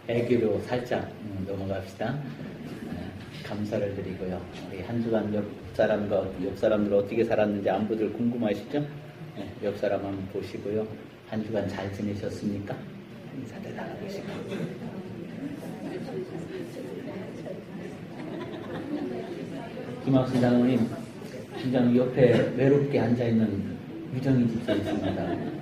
애교로 살짝 넘어갑시다. 감사를 드리고요. 우리 한 주간 옆 사람들 어떻게 살았는지 안부들 궁금하시죠? 옆 사람 한번 보시고요. 한 주간 잘 지내셨습니까? 인사들 나눠보시고. 김학순 장로님, 진장 옆에 외롭게 앉아있는 유정이 집사 있습니다.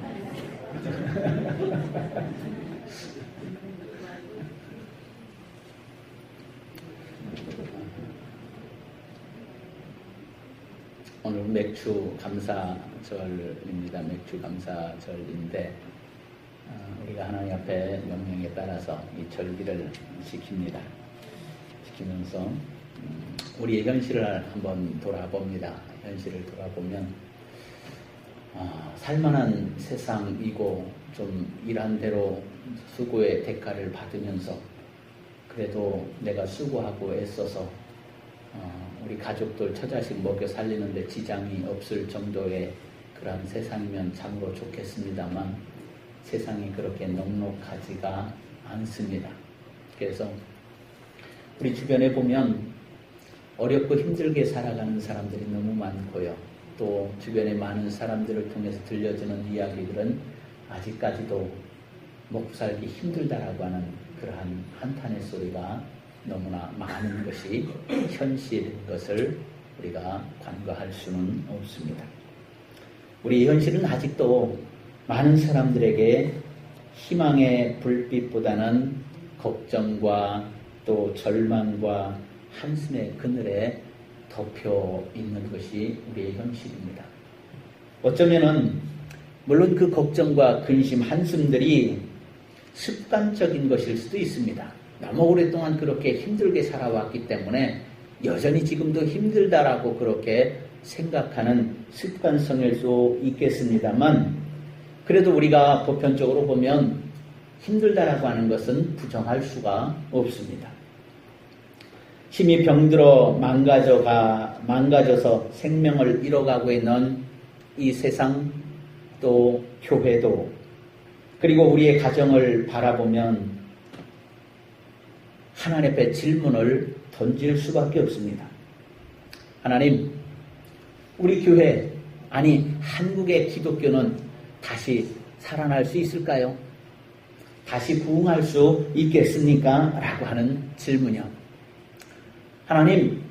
오늘 맥주 감사절입니다. 맥주 감사절인데 우리가 하나님 앞에 명령에 따라서 이 절기를 지킵니다. 지키면서 우리의 현실을 한번 돌아봅니다. 현실을 돌아보면 살만한 세상이고 좀 일한 대로 수고의 대가를 받으면서 그래도 내가 수고하고 애써서 우리 가족들 처자식 먹여 살리는데 지장이 없을 정도의 그런 세상이면 참으로 좋겠습니다만 세상이 그렇게 넉넉하지가 않습니다. 그래서 우리 주변에 보면 어렵고 힘들게 살아가는 사람들이 너무 많고요. 또 주변에 많은 사람들을 통해서 들려주는 이야기들은 아직까지도 먹고 살기 힘들다라고 하는 그러한 한탄의 소리가 너무나 많은 것이 현실인 것을 우리가 간과할 수는 없습니다. 우리 현실은 아직도 많은 사람들에게 희망의 불빛보다는 걱정과 또 절망과 한숨의 그늘에 덮여 있는 것이 우리의 현실입니다. 어쩌면은 물론 그 걱정과 근심, 한숨들이 습관적인 것일 수도 있습니다. 너무 오랫동안 그렇게 힘들게 살아왔기 때문에 여전히 지금도 힘들다라고 그렇게 생각하는 습관성일 수 있겠습니다만 그래도 우리가 보편적으로 보면 힘들다라고 하는 것은 부정할 수가 없습니다. 힘이 병들어 망가져서 생명을 잃어가고 있는 이 세상 또 교회도 그리고 우리의 가정을 바라보면 하나님 앞에 질문을 던질 수밖에 없습니다. 하나님, 우리 교회, 아니 한국의 기독교는 다시 살아날 수 있을까요? 다시 부흥할 수 있겠습니까? 라고 하는 질문이요. 하나님,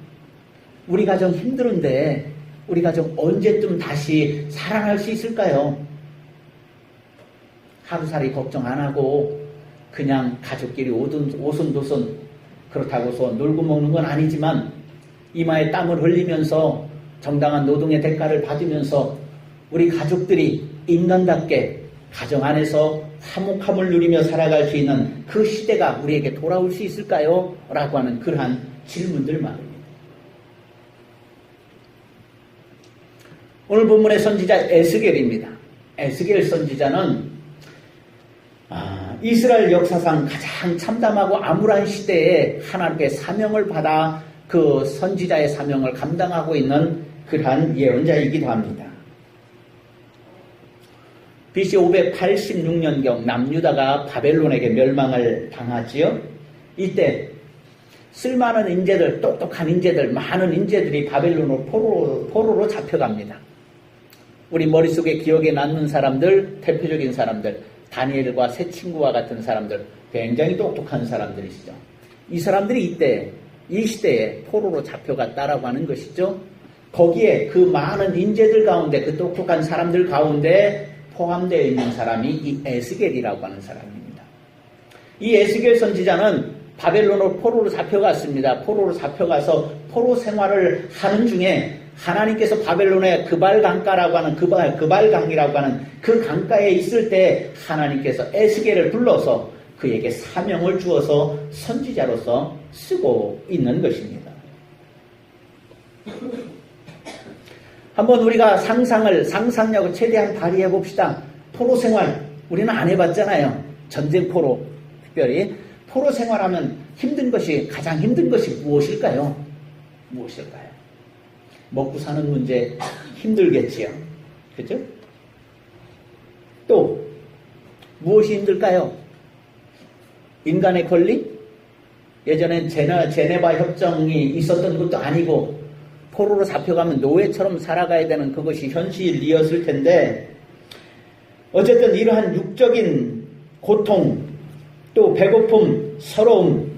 우리 가정 힘들은데 우리 가정 언제쯤 다시 살아날 수 있을까요? 하루살이 걱정 안 하고 그냥 가족끼리 오손도손 그렇다고서 놀고 먹는 건 아니지만 이마에 땀을 흘리면서 정당한 노동의 대가를 받으면서 우리 가족들이 인간답게 가정 안에서 화목함을 누리며 살아갈 수 있는 그 시대가 우리에게 돌아올 수 있을까요? 라고 하는 그러한 질문들 말입니다. 오늘 본문의 선지자 에스겔입니다. 에스겔 선지자는 이스라엘 역사상 가장 참담하고 암울한 시대에 하나님께 사명을 받아 그 선지자의 사명을 감당하고 있는 그러한 예언자이기도 합니다. BC 586년경 남유다가 바벨론에게 멸망을 당하지요. 이때 쓸만한 인재들, 똑똑한 인재들, 많은 인재들이 바벨론으로 포로로 잡혀갑니다. 우리 머릿속에 기억에 남는 사람들, 대표적인 사람들, 다니엘과 새 친구와 같은 사람들, 굉장히 똑똑한 사람들이시죠. 이 사람들이 이 시대에 포로로 잡혀갔다라고 하는 것이죠. 거기에 그 많은 인재들 가운데, 그 똑똑한 사람들 가운데 포함되어 있는 사람이 이 에스겔이라고 하는 사람입니다. 이 에스겔 선지자는 바벨론으로 포로로 잡혀갔습니다. 포로로 잡혀가서 포로 생활을 하는 중에 하나님께서 바벨론의 그발강가라고 하는 그발강이라고 하는 그 강가에 있을 때 하나님께서 에스겔을 불러서 그에게 사명을 주어서 선지자로서 쓰고 있는 것입니다. 한번 우리가 상상력을 최대한 발휘해 봅시다. 포로 생활 우리는 안 해봤잖아요. 전쟁 포로, 특별히 포로 생활하면 가장 힘든 것이 무엇일까요? 먹고 사는 문제 힘들겠지요. 그죠? 또 무엇이 힘들까요? 인간의 권리? 예전엔 제네바 협정이 있었던 것도 아니고 포로로 잡혀가면 노예처럼 살아가야 되는 그것이 현실이었을 텐데 어쨌든 이러한 육적인 고통 또 배고픔, 서러움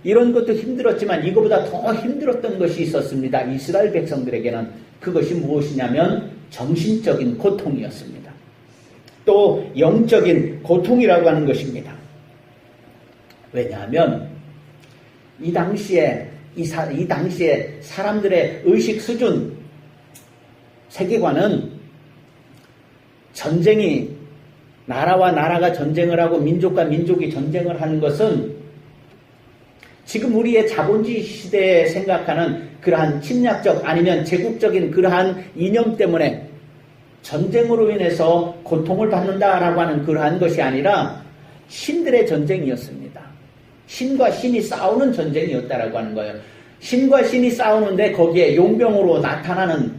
이런 것도 힘들었지만 이거보다 더 힘들었던 것이 있었습니다. 이스라엘 백성들에게는 그것이 무엇이냐면 정신적인 고통이었습니다. 또 영적인 고통이라고 하는 것입니다. 왜냐하면 이 당시에 사람들의 의식 수준, 세계관은 전쟁이 나라와 나라가 전쟁을 하고 민족과 민족이 전쟁을 하는 것은 지금 우리의 자본주의 시대에 생각하는 그러한 침략적 아니면 제국적인 그러한 이념 때문에 전쟁으로 인해서 고통을 받는다라고 하는 그러한 것이 아니라 신들의 전쟁이었습니다. 신과 신이 싸우는 전쟁이었다라고 하는 거예요. 신과 신이 싸우는데 거기에 용병으로 나타나는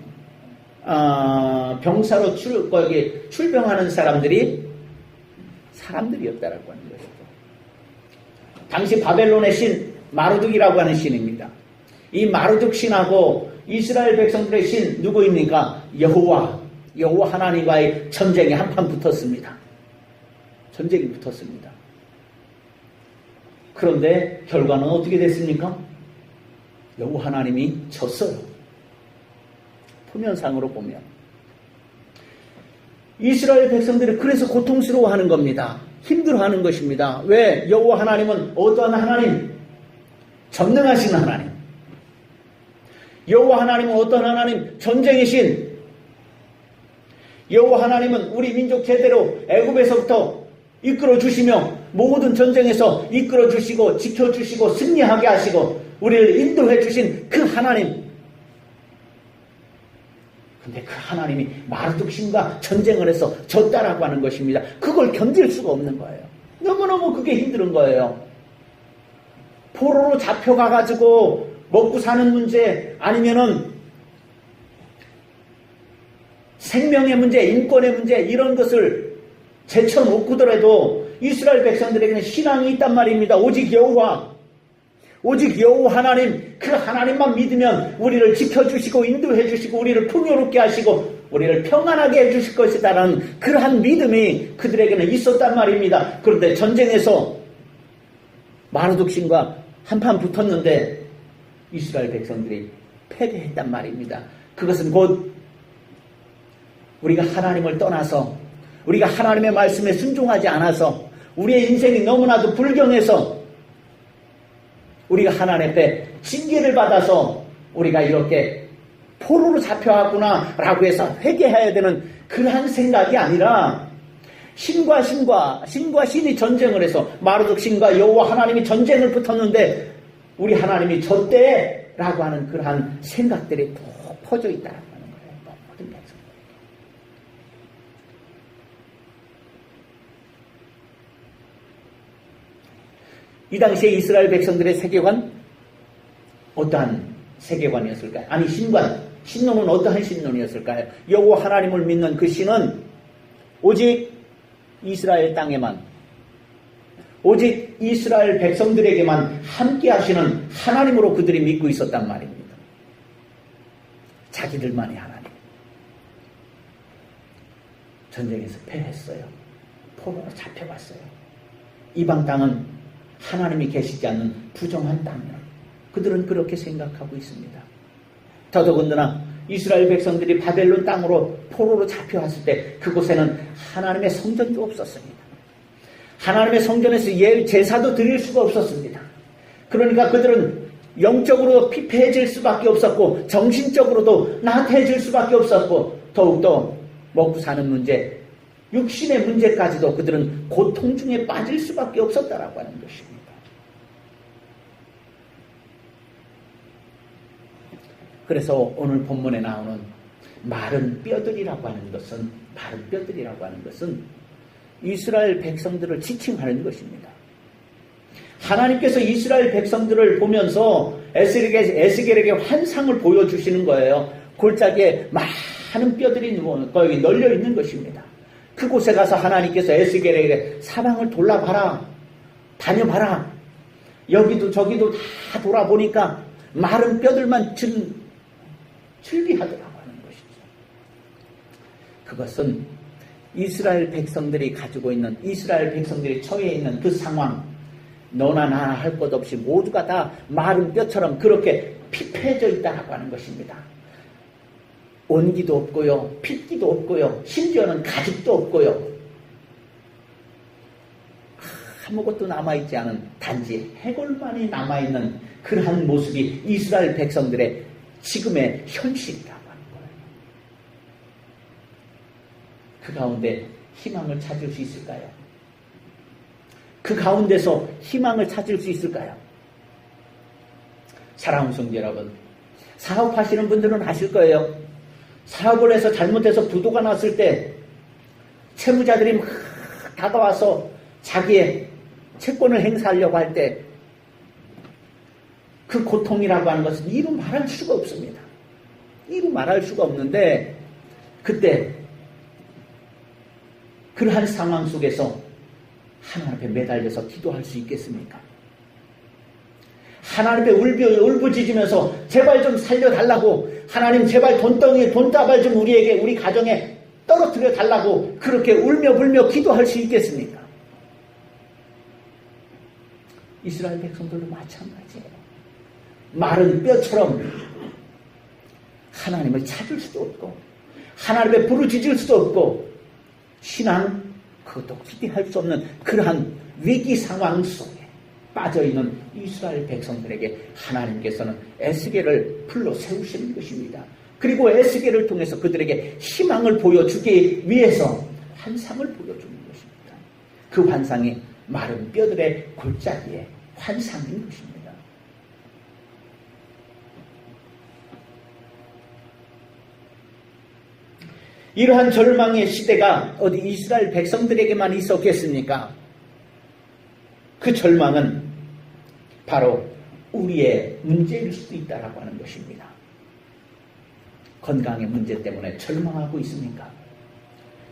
병사로 출병하는 사람들이었다라고 하는 것이죠. 당시 바벨론의 신 마르둑이라고 하는 신입니다. 이 마르둑 신하고 이스라엘 백성들의 신 누구입니까? 여호와 하나님과의 전쟁이 한판 붙었습니다. 전쟁이 붙었습니다. 그런데 결과는 어떻게 됐습니까? 여호와 하나님이 졌어요. 표면상으로 보면 이스라엘 백성들이 그래서 고통스러워하는 겁니다. 힘들어하는 것입니다. 왜? 여호와 하나님은 어떠한 하나님? 전능하신 하나님. 여호와 하나님은 어떠한 하나님? 전쟁의 신. 여호와 하나님은 우리 민족 제대로 애굽에서부터 이끌어 주시며 모든 전쟁에서 이끌어 주시고 지켜 주시고 승리하게 하시고 우리를 인도해 주신 그 하나님. 근데 그 하나님이 마르둑 신과 전쟁을 해서 졌다라고 하는 것입니다. 그걸 견딜 수가 없는 거예요. 너무너무 그게 힘든 거예요. 포로로 잡혀가가지고 먹고 사는 문제 아니면은 생명의 문제, 인권의 문제 이런 것을 제쳐놓고더라도 이스라엘 백성들에게는 신앙이 있단 말입니다. 오직 여호와 하나님, 그 하나님만 믿으면 우리를 지켜주시고 인도해 주시고 우리를 풍요롭게 하시고 우리를 평안하게 해주실 것이다라는 그러한 믿음이 그들에게는 있었단 말입니다. 그런데 전쟁에서 마르둑 신과 한판 붙었는데 이스라엘 백성들이 패배했단 말입니다. 그것은 곧 우리가 하나님을 떠나서 우리가 하나님의 말씀에 순종하지 않아서 우리의 인생이 너무나도 불경해서 우리가 하나님 앞에 징계를 받아서 우리가 이렇게 포로로 잡혀왔구나 라고 해서 회개해야 되는 그러한 생각이 아니라 신과 신이 전쟁을 해서 마르둑 신과 여호와 하나님이 전쟁을 붙었는데 우리 하나님이 졌대 라고 하는 그러한 생각들이 푹 퍼져 있다는 거예요. 모든 백성. 이 당시에 이스라엘 백성들의 세계관 어떠한 세계관이었을까요? 아니 신론은 어떠한 신론이었을까요? 여호와 하나님을 믿는 그 신은 오직 이스라엘 땅에만 오직 이스라엘 백성들에게만 함께 하시는 하나님으로 그들이 믿고 있었단 말입니다. 자기들만의 하나님. 전쟁에서 패했어요. 포로로 잡혀갔어요. 이방 땅은 하나님이 계시지 않는 부정한 땅이라 그들은 그렇게 생각하고 있습니다. 더더군다나 이스라엘 백성들이 바벨론 땅으로 포로로 잡혀왔을 때 그곳에는 하나님의 성전도 없었습니다. 하나님의 성전에서 제사도 드릴 수가 없었습니다. 그러니까 그들은 영적으로 피폐해질 수밖에 없었고 정신적으로도 나태해질 수밖에 없었고 더욱더 먹고 사는 문제, 육신의 문제까지도 그들은 고통 중에 빠질 수밖에 없었다라고 하는 것입니다. 그래서 오늘 본문에 나오는 마른 뼈들이라고 하는 것은 이스라엘 백성들을 지칭하는 것입니다. 하나님께서 이스라엘 백성들을 보면서 에스겔에게 환상을 보여주시는 거예요. 골짜기에 많은 뼈들이 거기 널려 있는 것입니다. 그곳에 가서 하나님께서 에스겔에게 사방을 돌아봐라. 다녀봐라. 여기도 저기도 다 돌아보니까 마른 뼈들만 즐비하더라고 하는 것이죠. 그것은 이스라엘 백성들이 가지고 있는, 이스라엘 백성들이 처해 있는 그 상황, 너나 나나 할 것 없이 모두가 다 마른 뼈처럼 그렇게 피폐해져 있다라고 하는 것입니다. 온기도 없고요, 핏기도 없고요, 심지어는 가죽도 없고요, 아무것도 남아있지 않은 단지 해골만이 남아있는 그러한 모습이 이스라엘 백성들의 지금의 현실이라고 하는 거예요. 그 가운데 희망을 찾을 수 있을까요? 그 가운데서 희망을 찾을 수 있을까요? 사랑하는 성도 여러분, 사업하시는 분들은 아실 거예요. 사업을 해서 잘못해서 부도가 났을 때 채무자들이 막 다가와서 자기의 채권을 행사하려고 할 때 그 고통이라고 하는 것은 이루 말할 수가 없습니다. 이루 말할 수가 없는데, 그때 그러한 상황 속에서 하나님 앞에 매달려서 기도할 수 있겠습니까? 하나님 앞에 울부짖으면서 제발 좀 살려달라고, 하나님 제발 돈다발 좀 우리에게, 우리 가정에 떨어뜨려 달라고 그렇게 울며 불며 기도할 수 있겠습니까? 이스라엘 백성들도 마찬가지예요. 마른 뼈처럼 하나님을 찾을 수도 없고 하나님의 부르짖을 수도 없고 신앙 그것도 기대할 수 없는 그러한 위기 상황 속에 빠져있는 이스라엘 백성들에게 하나님께서는 에스겔을 불러 세우시는 것입니다. 그리고 에스겔을 통해서 그들에게 희망을 보여주기 위해서 환상을 보여주는 것입니다. 그 환상이 마른 뼈들의 골짜기의 환상인 것입니다. 이러한 절망의 시대가 어디 이스라엘 백성들에게만 있었겠습니까? 그 절망은 바로 우리의 문제일 수도 있다라고 하는 것입니다. 건강의 문제 때문에 절망하고 있습니까?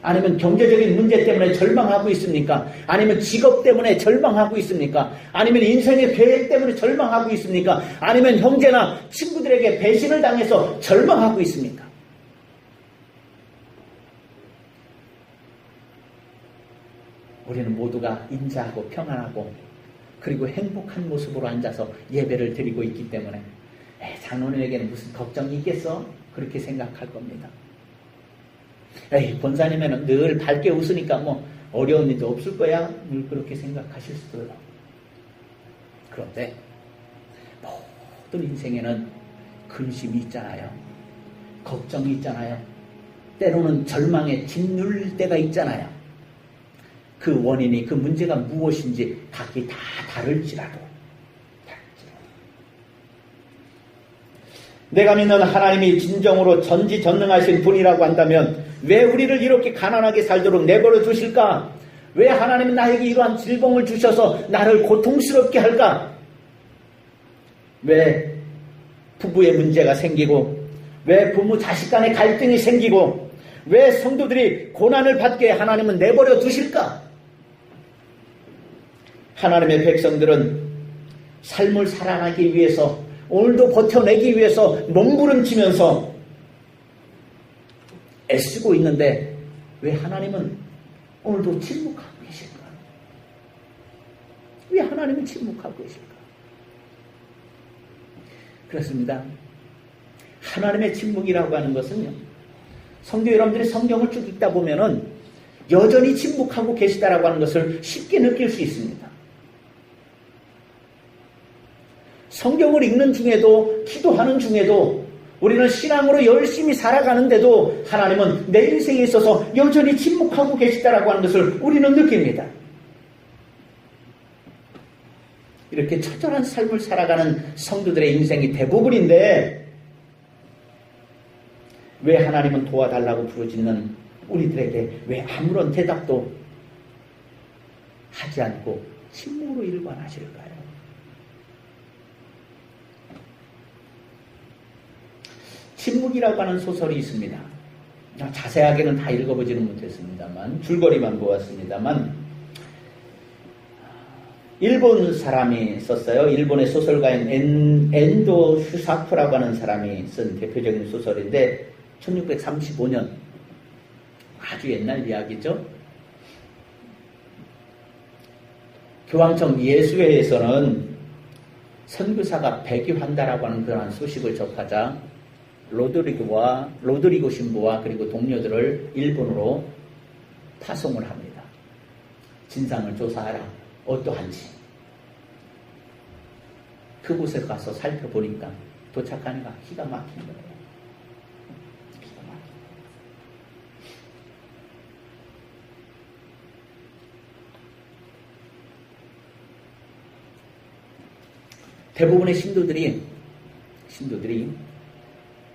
아니면 경제적인 문제 때문에 절망하고 있습니까? 아니면 직업 때문에 절망하고 있습니까? 아니면 인생의 계획 때문에 절망하고 있습니까? 아니면 형제나 친구들에게 배신을 당해서 절망하고 있습니까? 우리는 모두가 인자하고 평안하고 그리고 행복한 모습으로 앉아서 예배를 드리고 있기 때문에 장로님에게는 무슨 걱정이 있겠어? 그렇게 생각할 겁니다. 권사님에는 늘 밝게 웃으니까 뭐 어려운 일도 없을 거야? 늘 그렇게 생각하실 수도 있어요. 그런데 모든 인생에는 근심이 있잖아요. 걱정이 있잖아요. 때로는 절망에 짓눌릴 때가 있잖아요. 그 원인이, 그 문제가 무엇인지 각기 다 다를지라도. 내가 믿는 하나님이 진정으로 전지전능하신 분이라고 한다면 왜 우리를 이렇게 가난하게 살도록 내버려 두실까? 왜 하나님은 나에게 이러한 질병을 주셔서 나를 고통스럽게 할까? 왜 부부의 문제가 생기고, 왜 부모 자식 간의 갈등이 생기고, 왜 성도들이 고난을 받게 하나님은 내버려 두실까? 하나님의 백성들은 삶을 살아가기 위해서, 오늘도 버텨내기 위해서 몸부림치면서 애쓰고 있는데 왜 하나님은 오늘도 침묵하고 계실까? 왜 하나님은 침묵하고 계실까? 그렇습니다. 하나님의 침묵이라고 하는 것은요, 성도 여러분들이 성경을 쭉 읽다 보면은 여전히 침묵하고 계시다라고 하는 것을 쉽게 느낄 수 있습니다. 성경을 읽는 중에도, 기도하는 중에도, 우리는 신앙으로 열심히 살아가는데도 하나님은 내 인생에 있어서 여전히 침묵하고 계시다라고 하는 것을 우리는 느낍니다. 이렇게 처절한 삶을 살아가는 성도들의 인생이 대부분인데 왜 하나님은 도와달라고 부르짖는 우리들에게 왜 아무런 대답도 하지 않고 침묵으로 일관하실까요? 침묵이라고 하는 소설이 있습니다. 자세하게는 다 읽어보지는 못했습니다만, 줄거리만 보았습니다만, 일본 사람이 썼어요. 일본의 소설가인 엔도 휴사쿠라고 하는 사람이 쓴 대표적인 소설인데 1635년 아주 옛날 이야기죠. 교황청 예수회에서는 선교사가 배교한다라고 하는 그러한 소식을 접하자 로드리고 신부와 그리고 동료들을 일본으로 파송을 합니다. 진상을 조사하라. 어떠한지. 그곳에 가서 살펴보니까 도착하니까 기가 막힌 거예요. 기가 막힌 거예요. 대부분의 신도들이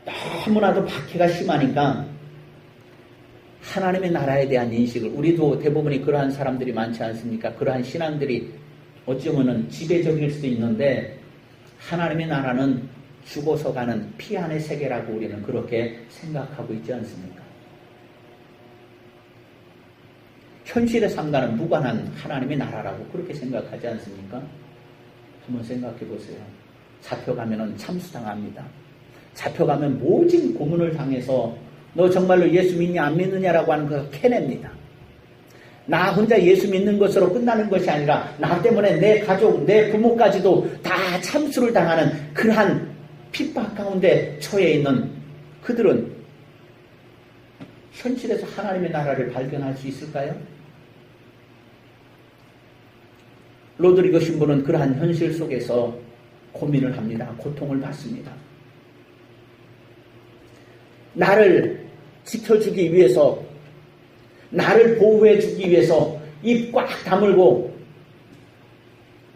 너무나도 박해가 심하니까 하나님의 나라에 대한 인식을, 우리도 대부분이 그러한 사람들이 많지 않습니까? 그러한 신앙들이 어쩌면은 지배적일 수도 있는데 하나님의 나라는 죽어서 가는 피 안의 세계라고 우리는 그렇게 생각하고 있지 않습니까? 현실의 상과는 무관한 하나님의 나라라고 그렇게 생각하지 않습니까? 한번 생각해 보세요. 잡혀가면은 참수당합니다. 잡혀가면 모진 고문을 당해서 너 정말로 예수 믿냐 안 믿느냐라고 하는 것을 캐냅니다. 나 혼자 예수 믿는 것으로 끝나는 것이 아니라 나 때문에 내 가족, 내 부모까지도 다 참수를 당하는 그러한 핍박 가운데 처해 있는 그들은 현실에서 하나님의 나라를 발견할 수 있을까요? 로드리고 신부는 그러한 현실 속에서 고민을 합니다. 고통을 받습니다. 나를 지켜주기 위해서, 나를 보호해주기 위해서 입 꽉 다물고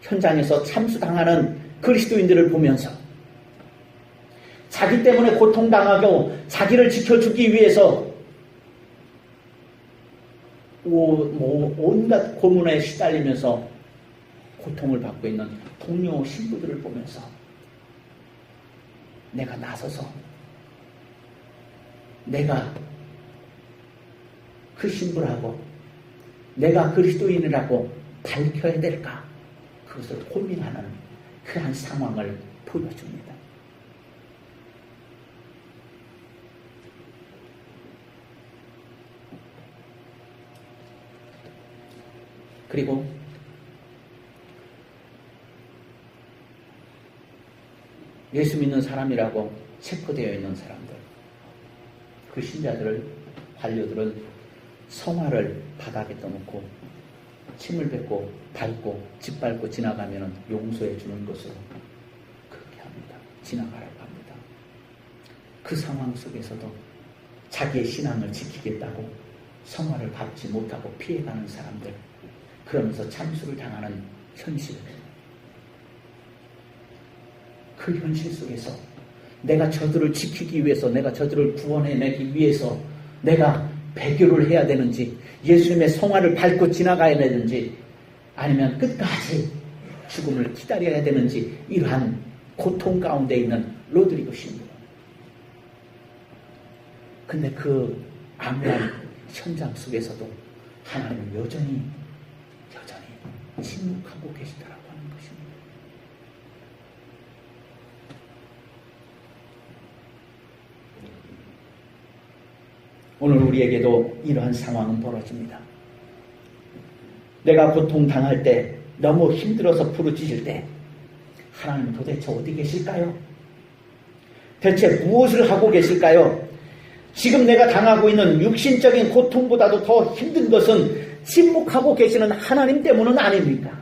현장에서 참수당하는 그리스도인들을 보면서 자기 때문에 고통당하고 자기를 지켜주기 위해서 온갖 고문에 시달리면서 고통을 받고 있는 동료 신부들을 보면서 내가 나서서 내가 그 신부라고, 내가 그리스도인이라고 밝혀야 될까? 그것을 고민하는 그러한 상황을 보여줍니다. 그리고 예수 믿는 사람이라고 체포되어 있는 사람들, 그 신자들을, 관료들은 성화를 바닥에 떠놓고 침을 뱉고 밟고 짓밟고 지나가면 용서해 주는 것으로 그렇게 합니다. 지나가라고 합니다. 그 상황 속에서도 자기의 신앙을 지키겠다고 성화를 밟지 못하고 피해가는 사람들, 그러면서 참수를 당하는 현실, 그 현실 속에서 내가 저들을 지키기 위해서, 내가 저들을 구원해내기 위해서 내가 배교를 해야 되는지, 예수님의 성화를 밟고 지나가야 되는지, 아니면 끝까지 죽음을 기다려야 되는지, 이러한 고통 가운데 있는 로드리고 신부. 근데 그 암울한 현장 속에서도 하나님은 여전히 침묵하고 계시더라고 하는 것입니다. 오늘 우리에게도 이러한 상황은 벌어집니다. 내가 고통당할 때, 너무 힘들어서 부르짖을 때 하나님은 도대체 어디 계실까요? 대체 무엇을 하고 계실까요? 지금 내가 당하고 있는 육신적인 고통보다도 더 힘든 것은 침묵하고 계시는 하나님 때문은 아닙니까?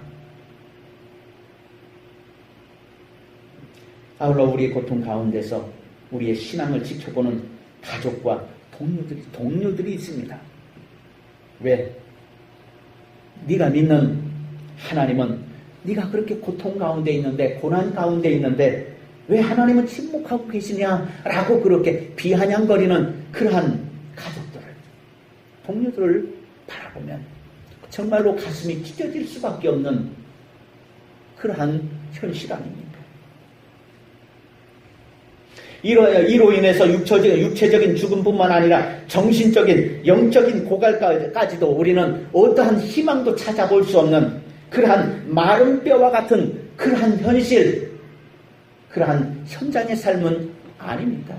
아울러 우리의 고통 가운데서 우리의 신앙을 지켜보는 가족과 동료들이 있습니다. 왜? 네가 믿는 하나님은 네가 그렇게 고통 가운데 있는데, 고난 가운데 있는데 왜 하나님은 침묵하고 계시냐라고 그렇게 비아냥거리는 그러한 가족들을, 동료들을 바라보면 정말로 가슴이 찢어질 수밖에 없는 그러한 현실 아닙니까? 이로 인해서 육체적인 죽음뿐만 아니라 정신적인, 영적인 고갈까지도 우리는 어떠한 희망도 찾아볼 수 없는 그러한 마른 뼈와 같은 그러한 현실, 그러한 현장의 삶은 아닙니다.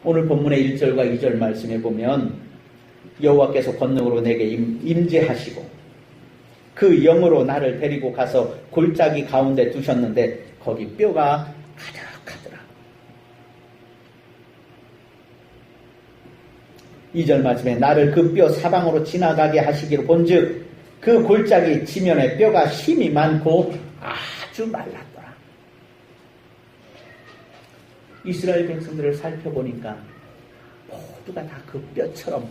오늘 본문의 1절과 2절 말씀에 보면 여호와께서 권능으로 내게 임재하시고 그 영으로 나를 데리고 가서 골짜기 가운데 두셨는데 거기 뼈가 가득하더라. 2절 말씀에 나를 그 뼈 사방으로 지나가게 하시기로 본즉 그 골짜기 지면에 뼈가 힘이 많고 아주 말랐더라. 이스라엘 백성들을 살펴보니까 모두가 다 그 뼈처럼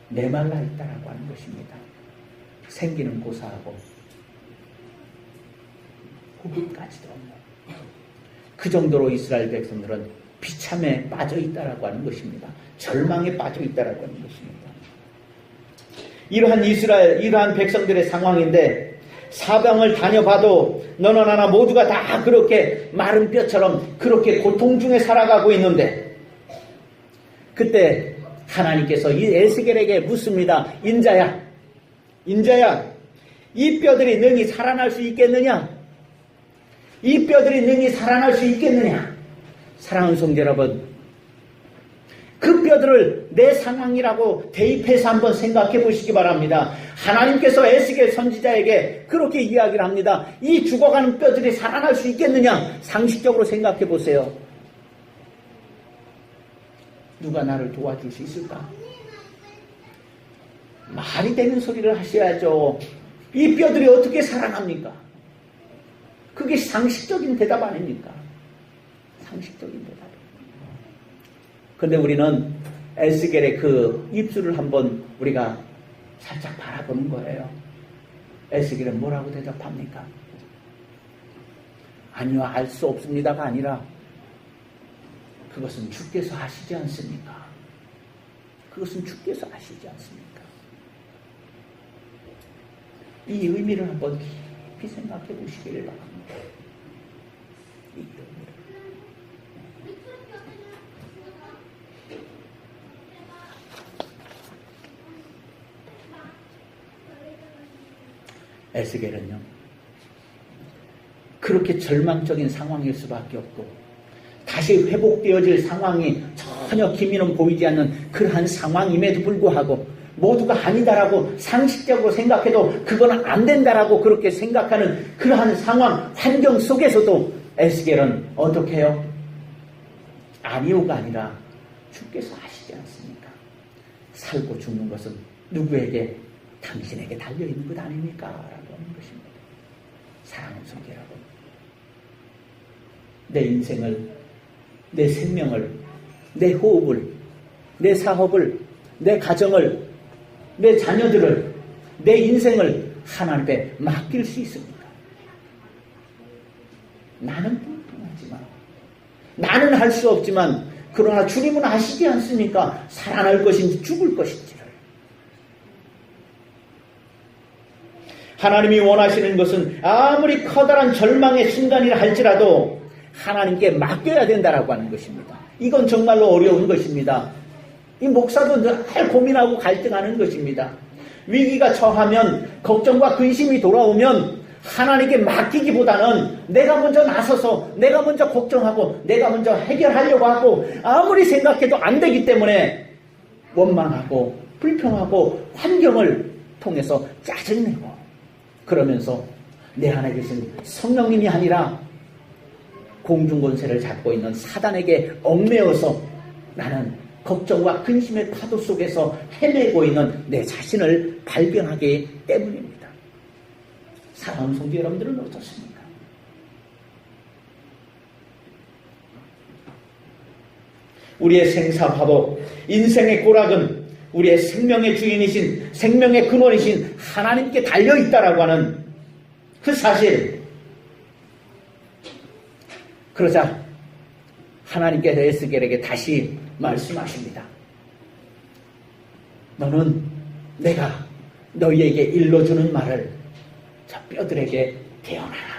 메말라 있다라고 하는 것입니다. 생기는 고사하고 호흡까지도 없는 그 정도로 이스라엘 백성들은 비참에 빠져 있다라고 하는 것입니다. 절망에 빠져 있다라고 하는 것입니다. 이러한 백성들의 상황인데 사방을 다녀봐도 너나 나나 모두가 다 그렇게 마른 뼈처럼 그렇게 고통 중에 살아가고 있는데 그때 하나님께서 이 에스겔에게 묻습니다. 인자야, 이 뼈들이 능히 살아날 수 있겠느냐? 이 뼈들이 능히 살아날 수 있겠느냐? 사랑하는 성도 여러분, 그 뼈들을 내 상황이라고 대입해서 한번 생각해 보시기 바랍니다. 하나님께서 에스겔 선지자에게 그렇게 이야기를 합니다. 이 죽어가는 뼈들이 살아날 수 있겠느냐? 상식적으로 생각해 보세요. 누가 나를 도와줄 수 있을까? 말이 되는 소리를 하셔야죠. 이 뼈들이 어떻게 살아납니까? 그게 상식적인 대답 아닙니까? 상식적인 대답. 그런데 우리는 에스겔의 그 입술을 한번 우리가 살짝 바라보는 거예요. 에스겔은 뭐라고 대답합니까? 아니요, 알 수 없습니다가 아니라 그것은 주께서 아시지 않습니까? 그것은 주께서 아시지 않습니까? 이 의미를 한번 깊이 생각해 보시기를 바랍니다. 이 의미를. 에스겔은요, 그렇게 절망적인 상황일 수밖에 없고 다시 회복되어질 상황이 전혀 기미는 보이지 않는 그러한 상황임에도 불구하고 모두가 아니다라고 상식적으로 생각해도 그건 안 된다라고 그렇게 생각하는 그러한 상황, 환경 속에서도 에스겔은 어떻게 해요? 아니오가 아니라 주께서 아시지 않습니까? 살고 죽는 것은 누구에게? 당신에게 달려있는 것 아닙니까? 라고 하는 것입니다. 사랑하는 성도 여러분, 내 인생을, 내 생명을, 내 호흡을, 내 사업을, 내 가정을, 내 자녀들을, 내 인생을 하나님 앞에 맡길 수 있습니까? 나는 불평하지만, 나는 할 수 없지만, 그러나 주님은 아시지 않습니까? 살아날 것인지 죽을 것인지를. 하나님이 원하시는 것은 아무리 커다란 절망의 순간이라 할지라도 하나님께 맡겨야 된다라고 하는 것입니다. 이건 정말로 어려운 것입니다. 이 목사도 늘 고민하고 갈등하는 것입니다. 위기가 처하면, 걱정과 근심이 돌아오면 하나님께 맡기기보다는 내가 먼저 나서서 내가 먼저 걱정하고 내가 먼저 해결하려고 하고 아무리 생각해도 안 되기 때문에 원망하고 불평하고 환경을 통해서 짜증내고 그러면서 내 안에 계신 성령님이 아니라 공중권세를 잡고 있는 사단에게 얽매여서 나는 걱정과 근심의 파도 속에서 헤매고 있는 내 자신을 발견하기 때문입니다. 사랑하는 성도 여러분들은 어떻습니까? 우리의 생사화복, 인생의 고락은 우리의 생명의 주인이신, 생명의 근원이신 하나님께 달려있다라고 하는 그 사실. 그러자 하나님께서 에스겔에게 다시 말씀하십니다. 너는 내가 너희에게 일러주는 말을 저 뼈들에게 대언하라.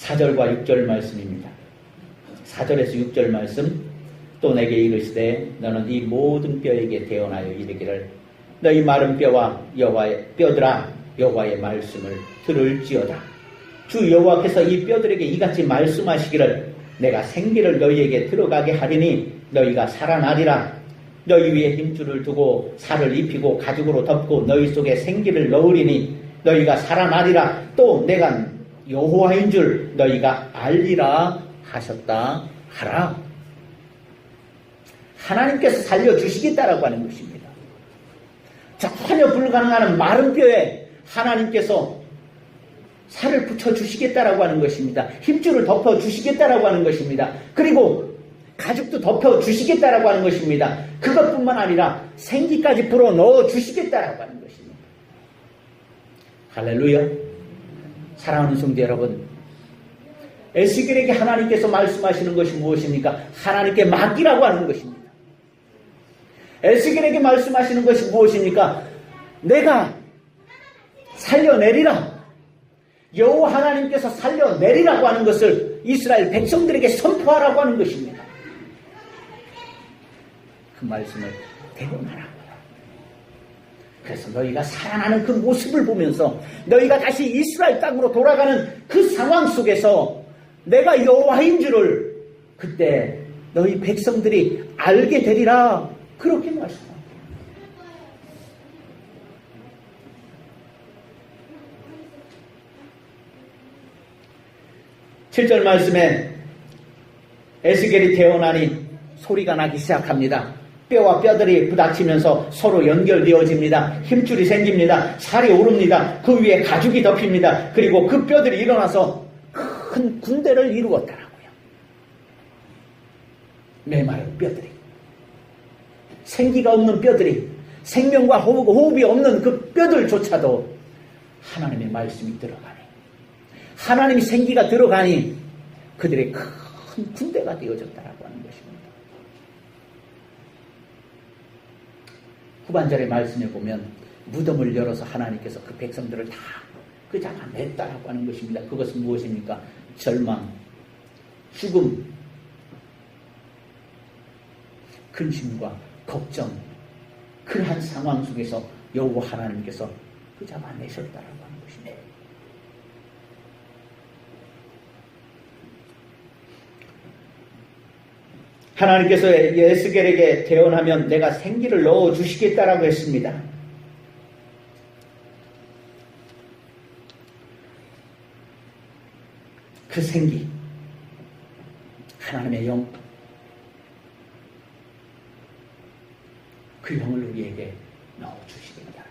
4절과 6절 말씀입니다. 4절에서 6절 말씀. 또 내게 이르시되 너는 이 모든 뼈에게 대언하여 이르기를 너희 마른 뼈와 여호와의 뼈들아 여호와의 말씀을 들을지어다. 주 여호와께서 이 뼈들에게 이같이 말씀하시기를 내가 생기를 너희에게 들어가게 하리니 너희가 살아나리라. 너희 위에 힘줄을 두고 살을 입히고 가죽으로 덮고 너희 속에 생기를 넣으리니 너희가 살아나리라. 또 내가 여호와인 줄 너희가 알리라 하셨다 하라. 하나님께서 살려주시겠다라고 하는 것입니다. 전혀 불가능한 마른 뼈에 하나님께서 살을 붙여주시겠다라고 하는 것입니다. 힘줄을 덮어주시겠다라고 하는 것입니다. 그리고 가죽도 덮어주시겠다라고 하는 것입니다. 그것뿐만 아니라 생기까지 불어넣어 주시겠다라고 하는 것입니다. 할렐루야. 사랑하는 성도 여러분, 에스겔에게 하나님께서 말씀하시는 것이 무엇입니까? 하나님께 맡기라고 하는 것입니다. 에스겔에게 말씀하시는 것이 무엇입니까? 내가 살려내리라. 여호와 하나님께서 살려내리라고 하는 것을 이스라엘 백성들에게 선포하라고 하는 것입니다. 그 말씀을 대언하라고요. 그래서 너희가 살아나는 그 모습을 보면서 너희가 다시 이스라엘 땅으로 돌아가는 그 상황 속에서 내가 여호와인 줄을 그때 너희 백성들이 알게 되리라. 그렇게 말씀합니다. (7절) 말씀에 에스겔이 태어나니 소리가 나기 시작합니다. 뼈와 뼈들이 부닥치면서 서로 연결되어집니다. 힘줄이 생깁니다. 살이 오릅니다. 그 위에 가죽이 덮입니다. 그리고 그 뼈들이 일어나서 큰 군대를 이루었더라고요. 메마른 뼈들이, 생기가 없는 뼈들이, 생명과 호흡이 없는 그 뼈들조차도 하나님의 말씀이 들어가니, 하나님의 생기가 들어가니 그들의 큰 군대가 되어졌다라고 하는 것입니다. 후반절의 말씀에 보면 무덤을 열어서 하나님께서 그 백성들을 다 그 잡아냈다라고 하는 것입니다. 그것은 무엇입니까? 절망, 죽음, 근심과 걱정, 그러한 상황 속에서 여호와 하나님께서 그 잡아내셨다라고 하는 것입니다. 하나님께서 에스겔에게 대언하면 내가 생기를 넣어 주시겠다라고 했습니다. 그 생기, 하나님의 영, 그 영을 우리에게 넣어 주시겠다.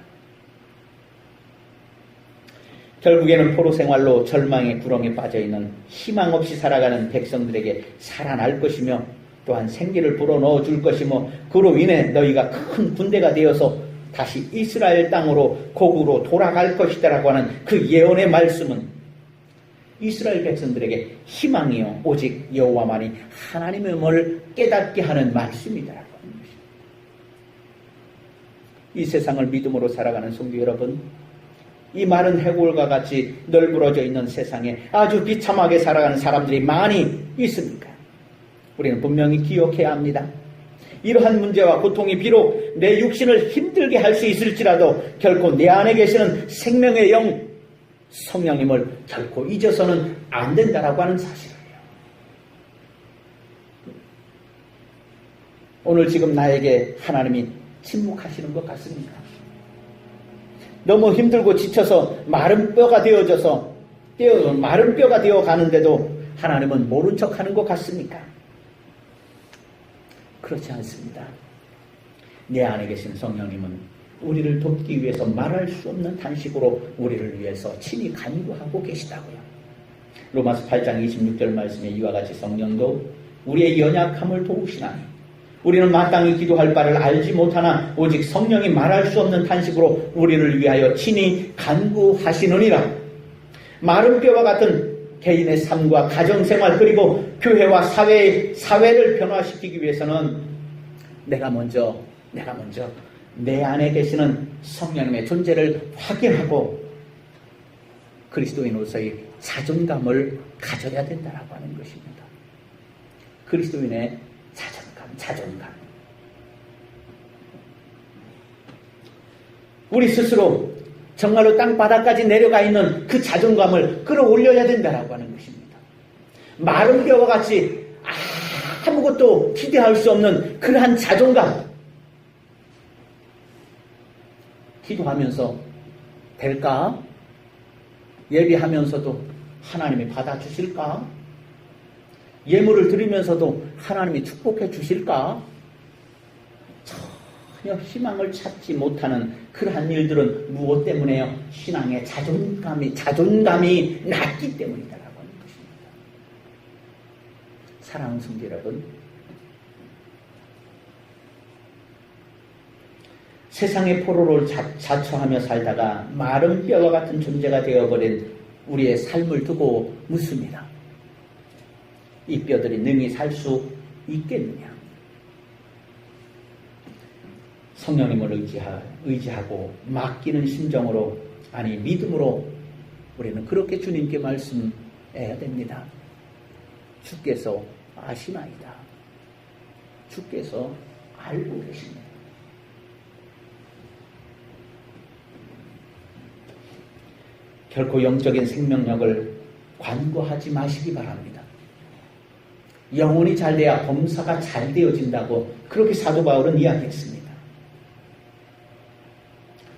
결국에는 포로 생활로 절망의 구렁에 빠져있는 희망 없이 살아가는 백성들에게 살아날 것이며 또한 생기를 불어넣어 줄 것이며 그로 인해 너희가 큰 군대가 되어서 다시 이스라엘 땅으로 고국으로 돌아갈 것이다라고 하는 그 예언의 말씀은 이스라엘 백성들에게 희망이요 오직 여호와만이 하나님임을 깨닫게 하는 말씀이다라고 하는 것입니다. 이 세상을 믿음으로 살아가는 성도 여러분, 이 마른 해골과 같이 널브러져 있는 세상에 아주 비참하게 살아가는 사람들이 많이 있습니까? 우리는 분명히 기억해야 합니다. 이러한 문제와 고통이 비록 내 육신을 힘들게 할 수 있을지라도 결코 내 안에 계시는 생명의 영 성령님을 결코 잊어서는 안 된다라고 하는 사실이에요. 오늘 지금 나에게 하나님이 침묵하시는 것 같습니까? 너무 힘들고 지쳐서 마른 뼈가 되어져서 마른 뼈가 되어 가는데도 하나님은 모른 척하는 것 같습니까? 그렇지 않습니다. 내 안에 계신 성령님은 우리를 돕기 위해서 말할 수 없는 탄식으로 우리를 위해서 친히 간구하고 계시다고요. 로마서 8장 26절 말씀에 이와 같이 성령도 우리의 연약함을 도우시나니 우리는 마땅히 기도할 바를 알지 못하나 오직 성령이 말할 수 없는 탄식으로 우리를 위하여 친히 간구하시느니라. 마른 뼈와 같은 개인의 삶과 가정생활 그리고 교회와 사회를 변화시키기 위해서는 내가 먼저 내 안에 계시는 성령님의 존재를 확인하고 그리스도인으로서의 자존감을 가져야 된다라고 하는 것입니다. 그리스도인의 자존감. 우리 스스로 정말로 땅바닥까지 내려가 있는 그 자존감을 끌어올려야 된다라고 하는 것입니다. 마른 뼈와 같이 아무것도 기대할 수 없는 그러한 자존감. 기도하면서 될까? 예비하면서도 하나님이 받아주실까? 예물을 드리면서도 하나님이 축복해 주실까? 전혀 희망을 찾지 못하는 그러한 일들은 무엇 때문에요? 신앙의 자존감이 낮기 때문이다라고 하는 것입니다. 사랑하는 성도 여러분, 세상의 포로를 자처하며 살다가 마른 뼈와 같은 존재가 되어버린 우리의 삶을 두고 묻습니다. 이 뼈들이 능히 살 수 있겠느냐? 성령님을 의지하고 맡기는 심정으로, 아니 믿음으로 우리는 그렇게 주님께 말씀해야 됩니다. 주께서 아시나이다. 주께서 알고 계십니다. 결코 영적인 생명력을 관고하지 마시기 바랍니다. 영혼이 잘 돼야 범사가 잘 되어진다고 그렇게 사도 바울은 이야기했습니다.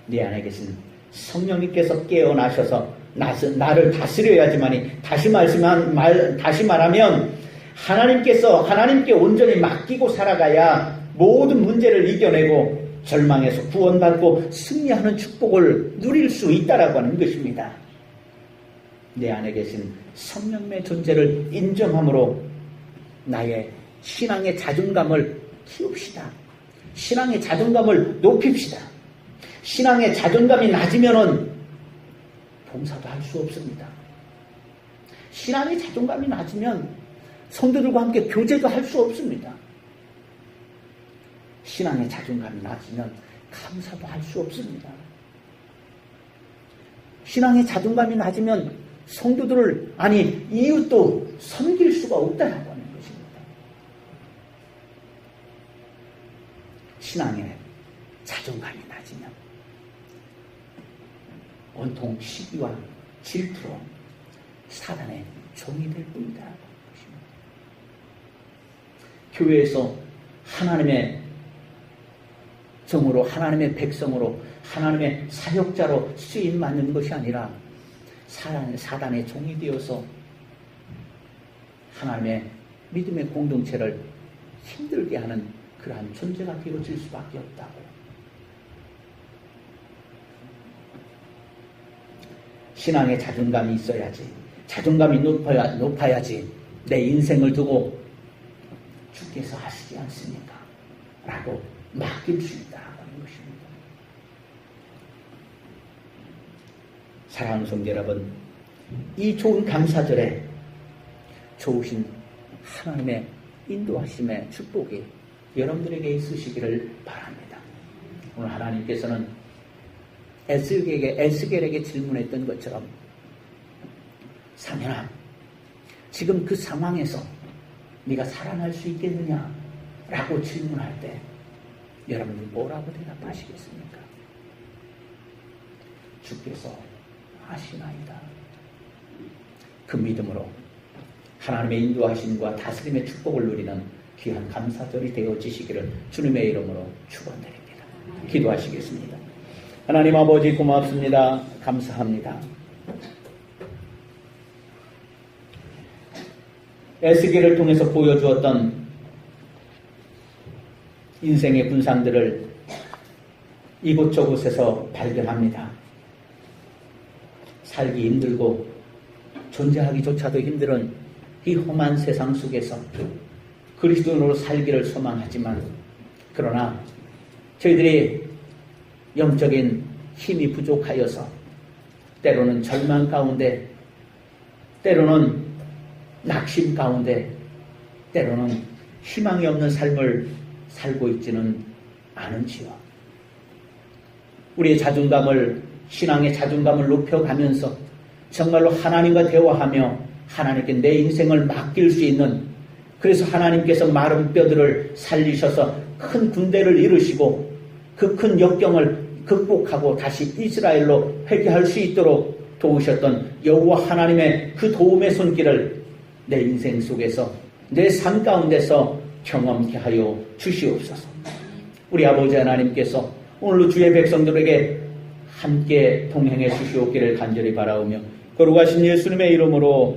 내 안에 계신 성령님께서 깨어나셔서 나를 다스려야지만이, 다시 말하면 하나님께 온전히 맡기고 살아가야 모든 문제를 이겨내고 절망에서 구원받고 승리하는 축복을 누릴 수 있다라고 하는 것입니다. 내 안에 계신 성령의 존재를 인정함으로 나의 신앙의 자존감을 키웁시다. 신앙의 자존감을 높입시다. 신앙의 자존감이 낮으면은 봉사도 할 수 없습니다. 신앙의 자존감이 낮으면 성도들과 함께 교제도 할 수 없습니다. 신앙의 자존감이 낮으면 감사도 할 수 없습니다. 신앙의 자존감이 낮으면 성도들을, 아니 이웃도 섬길 수가 없다라고 하는 것입니다. 신앙의 자존감이 낮으면 온통 시기와 질투로 사단의 종이 될 뿐이다라고 하는 것입니다. 교회에서 하나님의 정으로, 하나님의 백성으로, 하나님의 사역자로 쓰임받는 것이 아니라 사단의 종이 되어서 하나님의 믿음의 공동체를 힘들게 하는 그러한 존재가 되어질 수밖에 없다고. 신앙의 자존감이 있어야지, 자존감이 높아야지 내 인생을 두고 주께서 하시지 않습니까? 라고 맡길 수 있다는 것입니다. 사랑하는 성도 여러분, 이 좋은 감사절에 좋으신 하나님의 인도하심의 축복이 여러분들에게 있으시기를 바랍니다. 오늘 하나님께서는 에스겔에게 질문했던 것처럼, 사면아, 지금 그 상황에서 네가 살아날 수 있겠느냐? 라고 질문할 때 여러분들 뭐라고 대답하시겠습니까? 주께서 아시나이다. 그 믿음으로 하나님의 인도하심과 다스림의 축복을 누리는 귀한 감사절이 되어지시기를 주님의 이름으로 축원드립니다. 기도하시겠습니다. 하나님 아버지, 고맙습니다. 감사합니다. 에스겔을 통해서 보여주었던 인생의 분상들을 이곳저곳에서 발견합니다. 살기 힘들고 존재하기조차도 힘든 이 험한 세상 속에서 그리스도인으로 살기를 소망하지만, 그러나 저희들이 영적인 힘이 부족하여서 때로는 절망 가운데, 때로는 낙심 가운데, 때로는 희망이 없는 삶을 살고 있지는 않은지요. 우리의 자존감을, 신앙의 자존감을 높여가면서 정말로 하나님과 대화하며 하나님께 내 인생을 맡길 수 있는, 그래서 하나님께서 마른 뼈들을 살리셔서 큰 군대를 이루시고 그 큰 역경을 극복하고 다시 이스라엘로 회개할 수 있도록 도우셨던 여호와 하나님의 그 도움의 손길을 내 인생 속에서, 내 삶 가운데서 경험케 하여 주시옵소서. 우리 아버지 하나님께서 오늘도 주의 백성들에게 함께 동행해 주시옵기를 간절히 바라오며 거룩하신 예수님의 이름으로